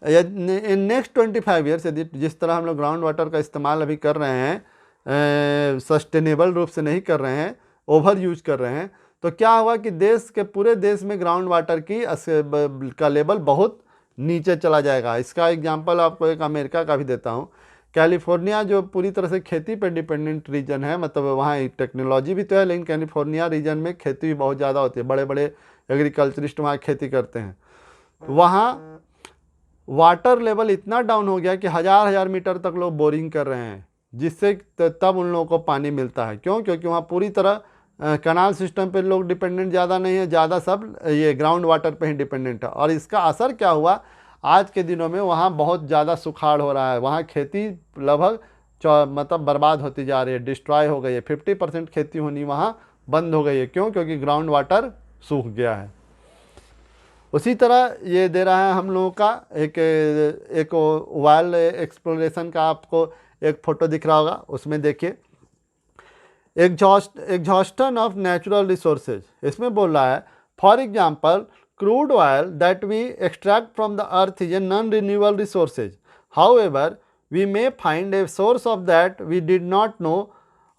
in next 25 years यदि जिस तरह हम लोग ग्राउंड वाटर का इस्तेमाल अभी कर रहे हैं, सस्टेनेबल रूप से नहीं कर रहे हैं, ओवर यूज कर रहे हैं, तो क्या हुआ कि देश के पूरे देश में ग्राउंड वाटर की का लेवल बहुत नीचे चला जाएगा। इसका एग्जांपल आपको एक अमेरिका का भी देता हूँ। कैलिफोर्निया जो पूरी तरह से खेती पर डिपेंडेंट रीजन है, मतलब वहाँ टेक्नोलॉजी भी तो है, लेकिन कैलिफोर्निया रीजन में खेती भी बहुत ज़्यादा होती है, बड़े बड़े एग्रीकल्चरिस्ट वहाँ खेती करते हैं। वहाँ वाटर लेवल इतना डाउन हो गया कि हज़ार मीटर तक लोग बोरिंग कर रहे हैं, जिससे तब उन लोगों को पानी मिलता है। क्यों? क्योंकि वहाँ पूरी तरह कनाल सिस्टम पे लोग डिपेंडेंट ज़्यादा नहीं है, ज़्यादा सब ये ग्राउंड वाटर पे ही डिपेंडेंट है। और इसका असर क्या हुआ, आज के दिनों में वहाँ बहुत ज़्यादा सुखाड़ हो रहा है, वहाँ खेती लगभग मतलब बर्बाद होती जा रही है, डिस्ट्रॉय हो गई है। 50% खेती होनी वहाँ बंद हो गई है। क्यों? क्योंकि ग्राउंड वाटर सूख गया है। उसी तरह ये दे रहा है हम लोगों का एक वाइल्ड एक्सप्लोरेशन का, आपको एक फ़ोटो दिख रहा होगा, उसमें देखिए एग्जॉस्टन ऑफ नेचुरल रिसोर्सेज। इसमें बोल रहा है for example crude oil that we extract from the earth is a non renewable resources, however we may find a source of that we did not know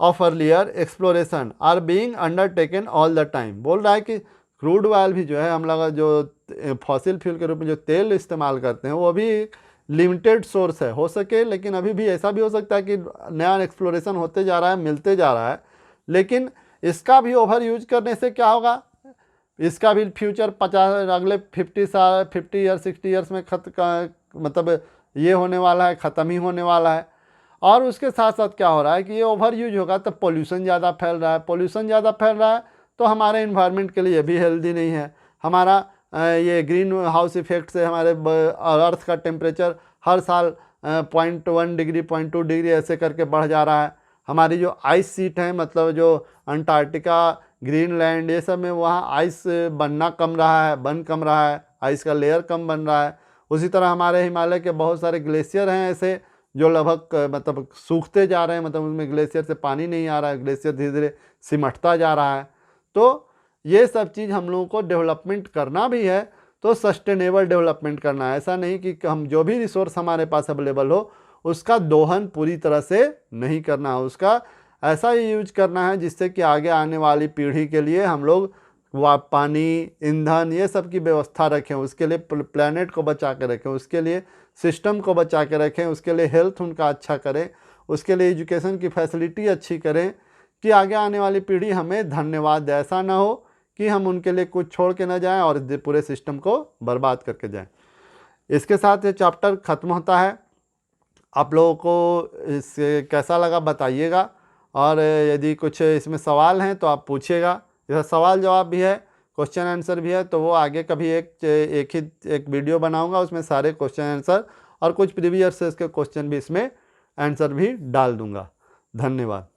of earlier exploration are being undertaken all the time. बोल रहा है कि क्रूड ऑयल भी जो है, हम लोग जो फॉसिल फ्यूल के रूप में जो तेल इस्तेमाल करते हैं, वो अभी लिमिटेड सोर्स है, हो सके, लेकिन अभी भी ऐसा भी हो सकता है कि नया एक्सप्लोरेशन होते जा रहा है, मिलते जा रहा है, लेकिन इसका भी ओवर यूज करने से क्या होगा, इसका भी फ्यूचर 50 अगले 50 ईयर 60 ईयर्स में मतलब ये होने वाला है, ख़त्म ही होने वाला है। और उसके साथ साथ क्या हो रहा है कि ये ओवर यूज होगा तो पोल्यूशन ज़्यादा फैल रहा है, पोल्यूशन ज़्यादा फैल रहा है तो हमारे इन्वायरमेंट के लिए भी हेल्दी नहीं है। हमारा ये ग्रीन हाउस इफेक्ट से हमारे अर्थ का टेम्परेचर हर साल 0.1 डिग्री 0.2 डिग्री ऐसे करके बढ़ जा रहा है। हमारी जो आइस सीट है, मतलब जो अंटार्कटिका, ग्रीनलैंड, ये सब में वहाँ आइस बनना कम रहा है, बन कम रहा है, आइस का लेयर कम बन रहा है। उसी तरह हमारे हिमालय के बहुत सारे ग्लेशियर हैं ऐसे जो लगभग मतलब सूखते जा रहे हैं, मतलब उसमें ग्लेशियर से पानी नहीं आ रहा है, ग्लेशियर धीरे धीरे सिमटता जा रहा है। तो ये सब चीज़ हम लोगों को डेवलपमेंट करना भी है, तो सस्टेनेबल डेवलपमेंट करना है। ऐसा नहीं कि हम जो भी रिसोर्स हमारे पास अवेलेबल हो उसका दोहन पूरी तरह से नहीं करना है, उसका ऐसा ही यूज करना है जिससे कि आगे आने वाली पीढ़ी के लिए हम लोग पानी, ईंधन, ये सब की व्यवस्था रखें, उसके लिए प्लेनेट को बचा के रखें, उसके लिए सिस्टम को बचा के रखें, उसके लिए हेल्थ उनका अच्छा करें, उसके लिए एजुकेशन की फैसिलिटी अच्छी करें कि आगे आने वाली पीढ़ी हमें धन्यवाद दे। ऐसा ना हो कि हम उनके लिए कुछ छोड़ के ना जाएं और पूरे सिस्टम को बर्बाद करके जाएं। इसके साथ ये चैप्टर ख़त्म होता है। आप लोगों को इससे कैसा लगा बताइएगा, और यदि कुछ इसमें सवाल हैं तो आप पूछिएगा। जैसा सवाल जवाब भी है, क्वेश्चन आंसर भी है, तो वो आगे कभी एक वीडियो बनाऊंगा, उसमें सारे क्वेश्चन आंसर और कुछ प्रीवियस से इसके क्वेश्चन भी इसमें आंसर भी डाल दूंगा। धन्यवाद।